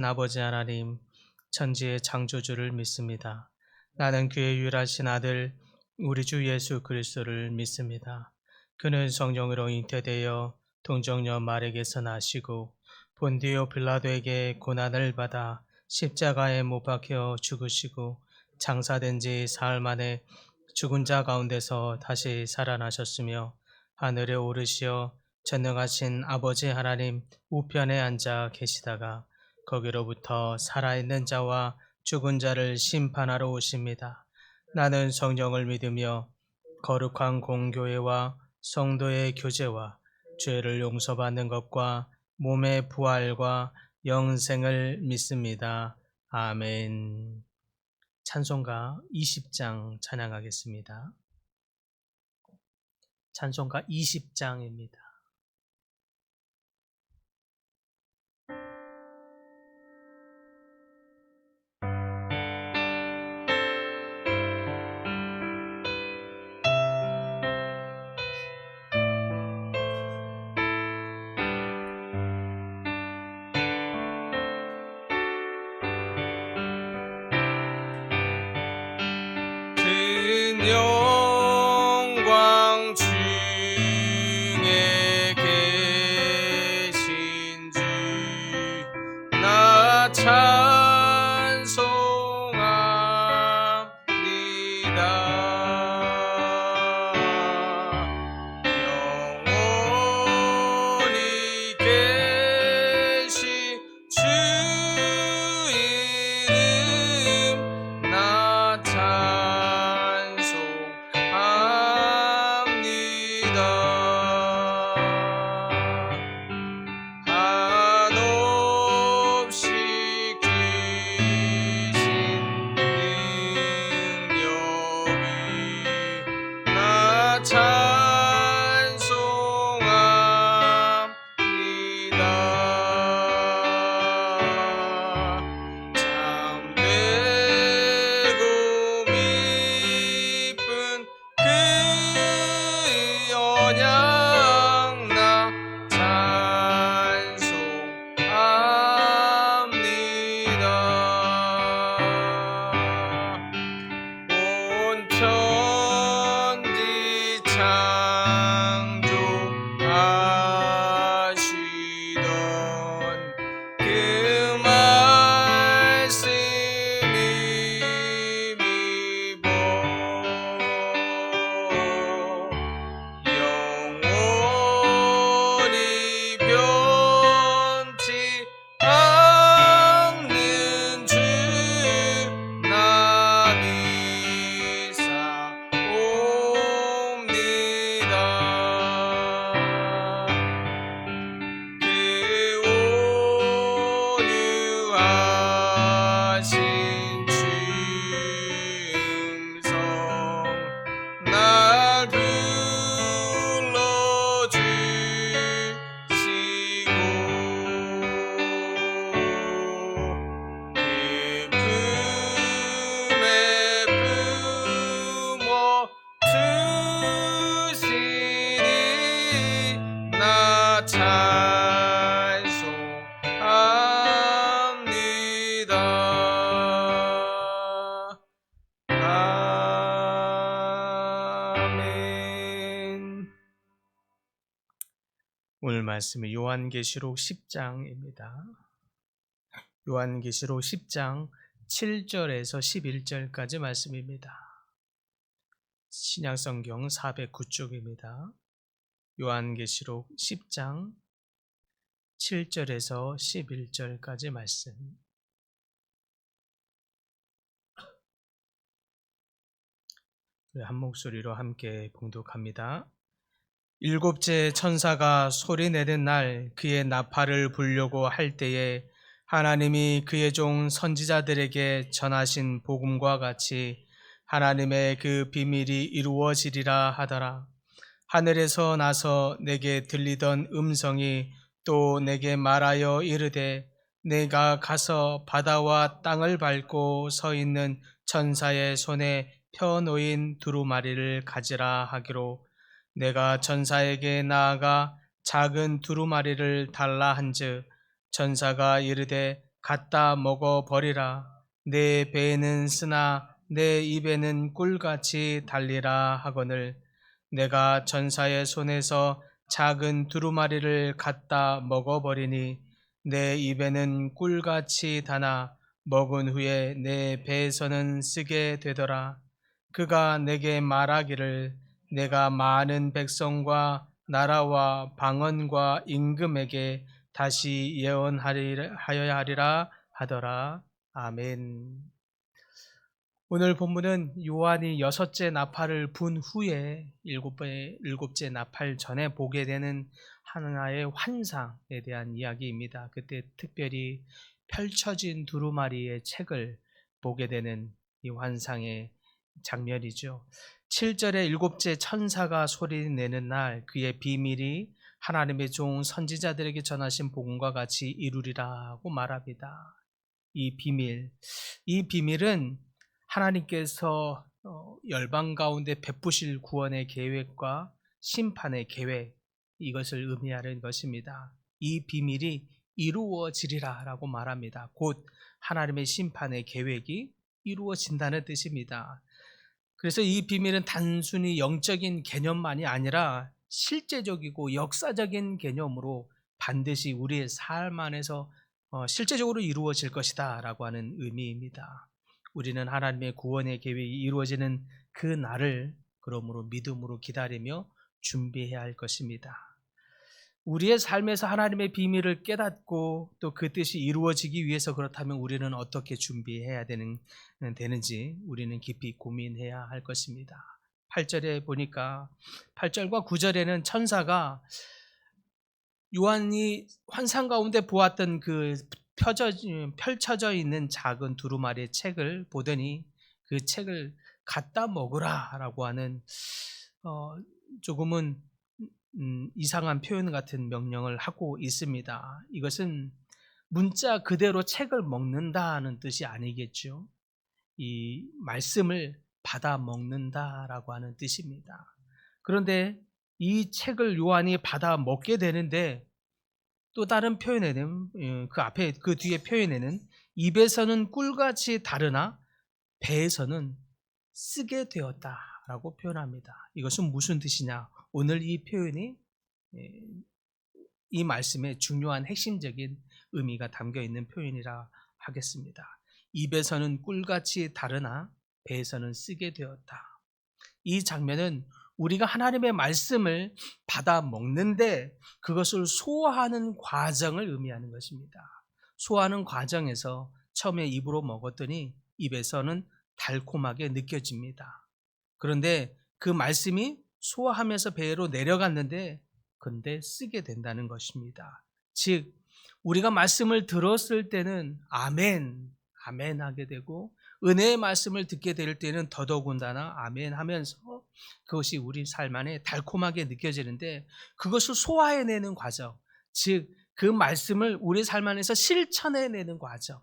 아버지 하나님, 천지의 창조주를 믿습니다. 나는 그의 유일하신 아들 우리 주 예수 그리스도를 믿습니다. 그는 성령으로 잉태되어 동정녀 마리에게서 나시고 본디오 빌라도에게 고난을 받아 십자가에 못 박혀 죽으시고 장사된 지 사흘 만에 죽은 자 가운데서 다시 살아나셨으며 하늘에 오르시어 전능하신 아버지 하나님 우편에 앉아 계시다가 거기로부터 살아있는 자와 죽은 자를 심판하러 오십니다. 나는 성령을 믿으며 거룩한 공교회와 성도의 교제와 죄를 용서받는 것과 몸의 부활과 영생을 믿습니다. 아멘. 찬송가 20장 찬양하겠습니다. 찬송가 20장입니다. 영광 중에 계신 주 나 찬송합니다. 영원히 계신 주 이름 나 한없이 크신 능력이 나 찬송합니다. 참되고 미쁜 그 언약 나 찬송합니다. 온 천지 창조하시던 그 말씀이 믿어 영원히 변치 않는 주 나 믿사옵니다. 그 온유하신 주음성 날 불러주시고 그 품에 품어 주시니 나 찬송합니다. 아멘. 오늘 말씀은 요한계시록 10장입니다. 요한계시록 10장 7절에서 11절까지 말씀입니다. 신약성경 409쪽입니다. 요한계시록 10장 7절에서 11절까지 말씀. 한 목소리로 함께 봉독합니다. 일곱째 천사가 소리내는 날 그의 나팔을 불려고 할 때에 하나님이 그의 종 선지자들에게 전하신 복음과 같이 하나님의 그 비밀이 이루어지리라 하더라. 하늘에서 나서 내게 들리던 음성이 또 내게 말하여 이르되 내가 가서 바다와 땅을 밟고 서 있는 천사의 손에 펴놓인 두루마리를 가지라 하기로 내가 천사에게 나아가 작은 두루마리를 달라 한즉 천사가 이르되 갖다 먹어 버리라. 내 배에는 쓰나 내 입에는 꿀같이 달리라 하거늘 내가 전사의 손에서 작은 두루마리를 갖다 먹어 버리니 내 입에는 꿀같이 다나 먹은 후에 내 배에서는 쓰게 되더라. 그가 내게 말하기를 내가 많은 백성과 나라와 방언과 임금에게 다시 예언하여야 하리라 하더라. 아멘. 오늘 본문은 요한이 여섯째 나팔을 분 후에 일곱째 나팔 전에 보게 되는 하나의 환상에 대한 이야기입니다. 그때 특별히 펼쳐진 두루마리의 책을 보게 되는 이 환상의 장면이죠. 7절에 일곱째 천사가 소리내는 날 그의 비밀이 하나님의 종 선지자들에게 전하신 복음과 같이 이루리라고 말합니다. 이 비밀은 하나님께서 열방 가운데 베푸실 구원의 계획과 심판의 계획, 이것을 의미하는 것입니다. 이 비밀이 이루어지리라 라고 말합니다. 곧 하나님의 심판의 계획이 이루어진다는 뜻입니다. 그래서 이 비밀은 단순히 영적인 개념만이 아니라 실제적이고 역사적인 개념으로 반드시 우리의 삶 안에서 실제적으로 이루어질 것이다 라고 하는 의미입니다. 우리는 하나님의 구원의 계획이 이루어지는 그 날을 그러므로 믿음으로 기다리며 준비해야 할 것입니다. 우리의 삶에서 하나님의 비밀을 깨닫고 또 그 뜻이 이루어지기 위해서 그렇다면 우리는 어떻게 준비해야 되는지 우리는 깊이 고민해야 할 것입니다. 8절에 보니까 8절과 9절에는 천사가 요한이 환상 가운데 보았던 그 펼쳐져 있는 작은 두루마리의 책을 보더니 그 책을 갖다 먹으라 라고 하는 조금은 이상한 표현 같은 명령을 하고 있습니다. 이것은 문자 그대로 책을 먹는다는 뜻이 아니겠죠. 이 말씀을 받아 먹는다라고 하는 뜻입니다. 그런데 이 책을 요한이 받아 먹게 되는데 또 다른 표현에는 그 뒤에 표현에는 입에서는 꿀같이 다르나 배에서는 쓰게 되었다라고 표현합니다. 이것은 무슨 뜻이냐? 오늘 이 표현이 이 말씀에 중요한 핵심적인 의미가 담겨 있는 표현이라 하겠습니다. 입에서는 꿀같이 다르나 배에서는 쓰게 되었다. 이 장면은 우리가 하나님의 말씀을 받아 먹는데 그것을 소화하는 과정을 의미하는 것입니다. 소화하는 과정에서 처음에 입으로 먹었더니 입에서는 달콤하게 느껴집니다. 그런데 그 말씀이 소화하면서 배로 내려갔는데 그런데 쓰게 된다는 것입니다. 즉 우리가 말씀을 들었을 때는 아멘 하게 되고 은혜의 말씀을 듣게 될 때는 더더군다나 아멘 하면서 그것이 우리 삶 안에 달콤하게 느껴지는데 그것을 소화해내는 과정, 즉 그 말씀을 우리 삶 안에서 실천해내는 과정,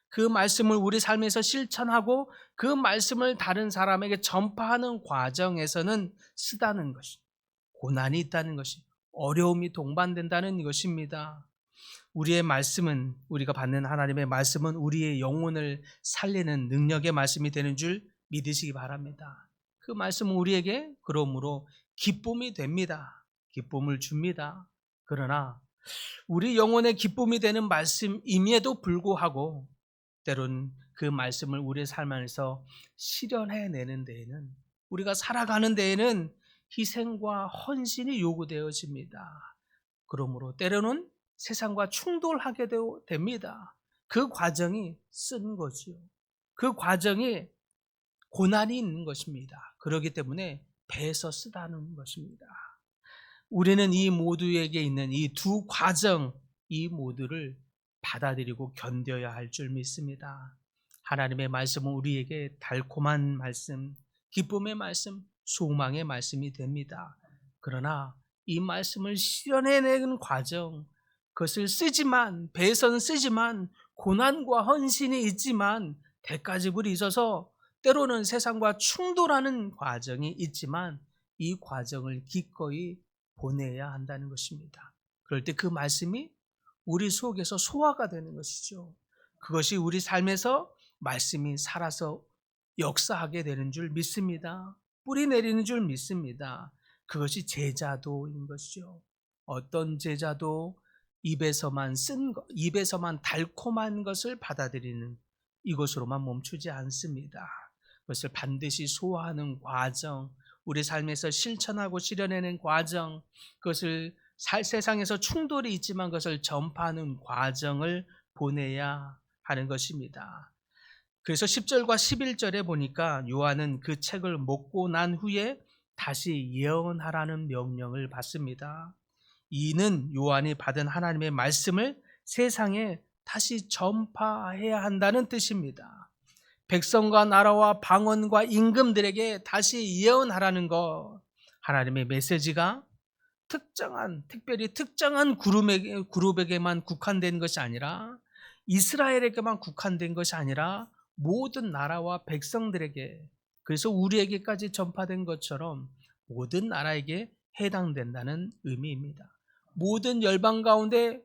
그 말씀을 우리 삶에서 실천하고 그 말씀을 다른 사람에게 전파하는 과정에서는 쓰다는 것이, 고난이 있다는 것이, 어려움이 동반된다는 것입니다. 우리의 말씀은, 우리가 받는 하나님의 말씀은 우리의 영혼을 살리는 능력의 말씀이 되는 줄 믿으시기 바랍니다. 그 말씀은 우리에게 그러므로 기쁨이 됩니다. 기쁨을 줍니다. 그러나 우리 영혼의 기쁨이 되는 말씀임에도 불구하고 때론 그 말씀을 우리의 삶 안에서 실현해내는 데에는, 우리가 살아가는 데에는 희생과 헌신이 요구되어집니다. 그러므로 때로는 세상과 충돌하게 됩니다. 그 과정이 쓴 거죠. 그 과정이 고난이 있는 것입니다. 그렇기 때문에 배에서 쓰다는 것입니다. 우리는 이 모두에게 있는 이 두 과정, 이 모두를 받아들이고 견뎌야 할 줄 믿습니다. 하나님의 말씀은 우리에게 달콤한 말씀, 기쁨의 말씀, 소망의 말씀이 됩니다. 그러나 이 말씀을 실현해내는 과정, 그것을 배에서는 쓰지만 고난과 헌신이 있지만 대가지불이 있어서 때로는 세상과 충돌하는 과정이 있지만 이 과정을 기꺼이 보내야 한다는 것입니다. 그럴 때 그 말씀이 우리 속에서 소화가 되는 것이죠. 그것이 우리 삶에서 말씀이 살아서 역사하게 되는 줄 믿습니다. 뿌리 내리는 줄 믿습니다. 그것이 제자도인 것이죠. 어떤 제자도 입에서만 달콤한 것을 받아들이는 이것으로만 멈추지 않습니다. 그것을 반드시 소화하는 과정, 우리 삶에서 실천하고 실현하는 과정, 그것을 세상에서 충돌이 있지만 그것을 전파하는 과정을 보내야 하는 것입니다. 그래서 10절과 11절에 보니까 요한은 그 책을 먹고 난 후에 다시 예언하라는 명령을 받습니다. 이는 요한이 받은 하나님의 말씀을 세상에 다시 전파해야 한다는 뜻입니다. 백성과 나라와 방언과 임금들에게 다시 예언하라는 것, 하나님의 메시지가 특별히 특정한 그룹에게만 국한된 것이 아니라 이스라엘에게만 국한된 것이 아니라 모든 나라와 백성들에게, 그래서 우리에게까지 전파된 것처럼 모든 나라에게 해당된다는 의미입니다. 모든 열방 가운데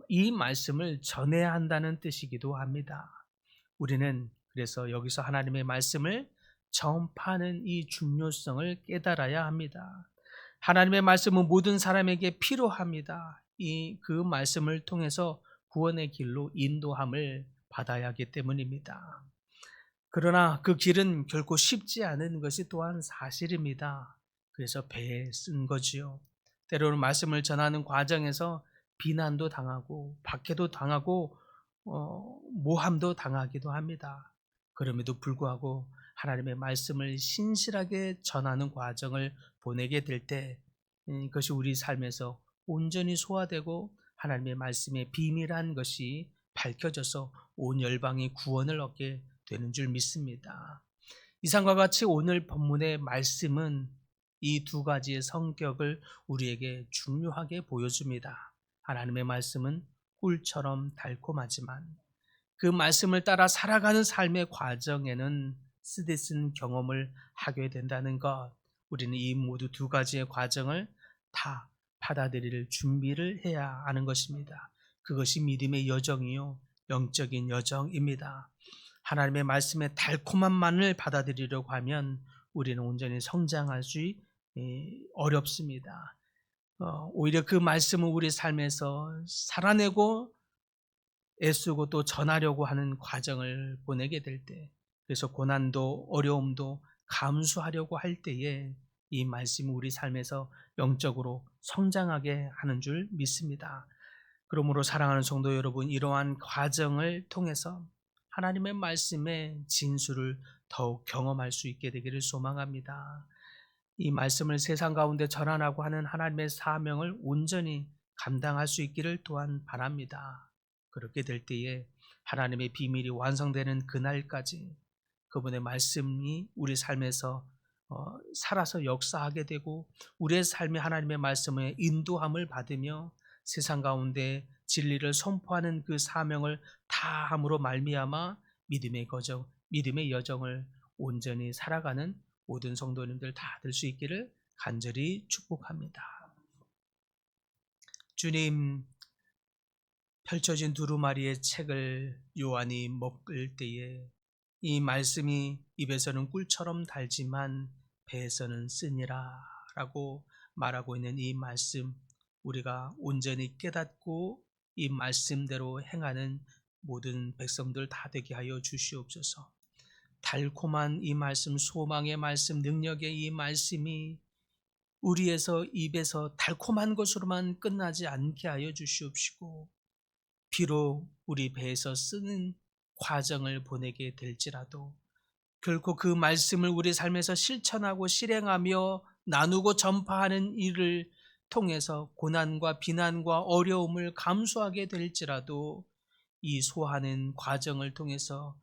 이 말씀을 전해야 한다는 뜻이기도 합니다. 우리는 그래서 여기서 하나님의 말씀을 전파하는 이 중요성을 깨달아야 합니다. 하나님의 말씀은 모든 사람에게 필요합니다. 그 말씀을 통해서 구원의 길로 인도함을 받아야 하기 때문입니다. 그러나 그 길은 결코 쉽지 않은 것이 또한 사실입니다. 그래서 배에 쓴 거지요. 때로는 말씀을 전하는 과정에서 비난도 당하고 박해도 당하고 모함도 당하기도 합니다. 그럼에도 불구하고 하나님의 말씀을 신실하게 전하는 과정을 보내게 될 때 그것이 우리 삶에서 온전히 소화되고 하나님의 말씀의 비밀한 것이 밝혀져서 온 열방이 구원을 얻게 되는 줄 믿습니다. 이상과 같이 오늘 본문의 말씀은 이 두 가지의 성격을 우리에게 중요하게 보여줍니다. 하나님의 말씀은 꿀처럼 달콤하지만 그 말씀을 따라 살아가는 삶의 과정에는 쓰디쓴 경험을 하게 된다는 것, 우리는 이 모두 두 가지의 과정을 다 받아들일 준비를 해야 하는 것입니다. 그것이 믿음의 여정이요, 영적인 여정입니다. 하나님의 말씀의 달콤함만을 받아들이려고 하면 우리는 온전히 성장하기 어렵습니다. 오히려 그 말씀을 우리 삶에서 살아내고 애쓰고 또 전하려고 하는 과정을 보내게 될 때, 그래서 고난도 어려움도 감수하려고 할 때에 이 말씀이 우리 삶에서 영적으로 성장하게 하는 줄 믿습니다. 그러므로 사랑하는 성도 여러분, 이러한 과정을 통해서 하나님의 말씀의 진수를 더욱 경험할 수 있게 되기를 소망합니다. 이 말씀을 세상 가운데 전하라고 하는 하나님의 사명을 온전히 감당할 수 있기를 또한 바랍니다. 그렇게 될 때에 하나님의 비밀이 완성되는 그날까지 그분의 말씀이 우리 삶에서 살아서 역사하게 되고 우리의 삶이 하나님의 말씀에 인도함을 받으며 세상 가운데 진리를 선포하는 그 사명을 다함으로 말미암아 믿음의 여정을 온전히 살아가는 모든 성도님들 다 될 수 있기를 간절히 축복합니다. 주님, 펼쳐진 두루마리의 책을 요한이 먹을 때에 이 말씀이 입에서는 꿀처럼 달지만 배에서는 쓰니라 라고 말하고 있는 이 말씀, 우리가 온전히 깨닫고 이 말씀대로 행하는 모든 백성들 다 되게 하여 주시옵소서. 달콤한 이 말씀, 소망의 말씀, 능력의 이 말씀이 우리에서 입에서 달콤한 것으로만 끝나지 않게 하여 주시옵시고, 비록 우리 배에서 쓰는 과정을 보내게 될지라도 결코 그 말씀을 우리 삶에서 실천하고 실행하며 나누고 전파하는 일을 통해서 고난과 비난과 어려움을 감수하게 될지라도 이 소화하는 과정을 통해서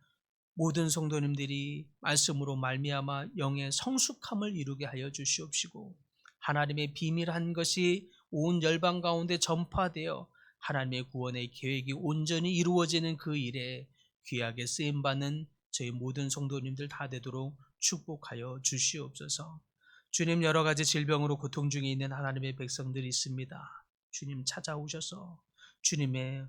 모든 성도님들이 말씀으로 말미암아 영의 성숙함을 이루게 하여 주시옵시고, 하나님의 비밀한 것이 온 열방 가운데 전파되어 하나님의 구원의 계획이 온전히 이루어지는 그 일에 귀하게 쓰임받는 저희 모든 성도님들 다 되도록 축복하여 주시옵소서. 주님, 여러 가지 질병으로 고통 중에 있는 하나님의 백성들이 있습니다. 주님 찾아오셔서 주님의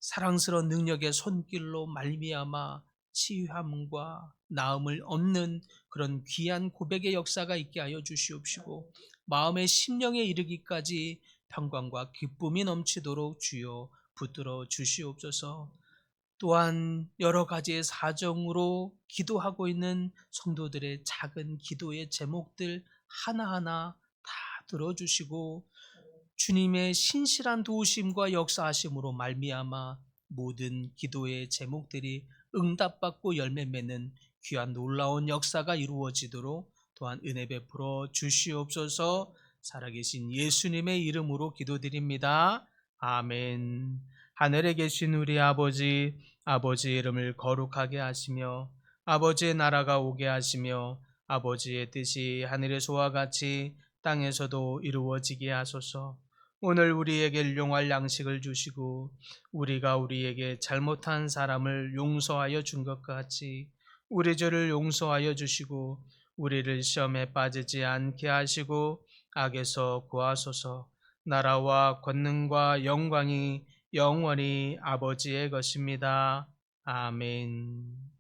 사랑스러운 능력의 손길로 말미암아 치유함과 나음을 얻는 그런 귀한 고백의 역사가 있게 하여 주시옵시고, 마음의 심령에 이르기까지 평강과 기쁨이 넘치도록 주여 붙들어 주시옵소서. 또한 여러 가지의 사정으로 기도하고 있는 성도들의 작은 기도의 제목들 하나하나 다 들어주시고, 주님의 신실한 도우심과 역사하심으로 말미암아 모든 기도의 제목들이 응답받고 열매 맺는 귀한 놀라운 역사가 이루어지도록 또한 은혜 베풀어 주시옵소서. 살아계신 예수님의 이름으로 기도드립니다. 아멘. 하늘에 계신 우리 아버지, 아버지의 이름을 거룩하게 하시며 아버지의 나라가 오게 하시며 아버지의 뜻이 하늘에서와 같이 땅에서도 이루어지게 하소서. 오늘 우리에게 일용할 양식을 주시고 우리가 우리에게 잘못한 사람을 용서하여 준 것 같이 우리 죄를 용서하여 주시고 우리를 시험에 빠지지 않게 하시고 악에서 구하소서. 나라와 권능과 영광이 영원히 아버지의 것입니다. 아멘.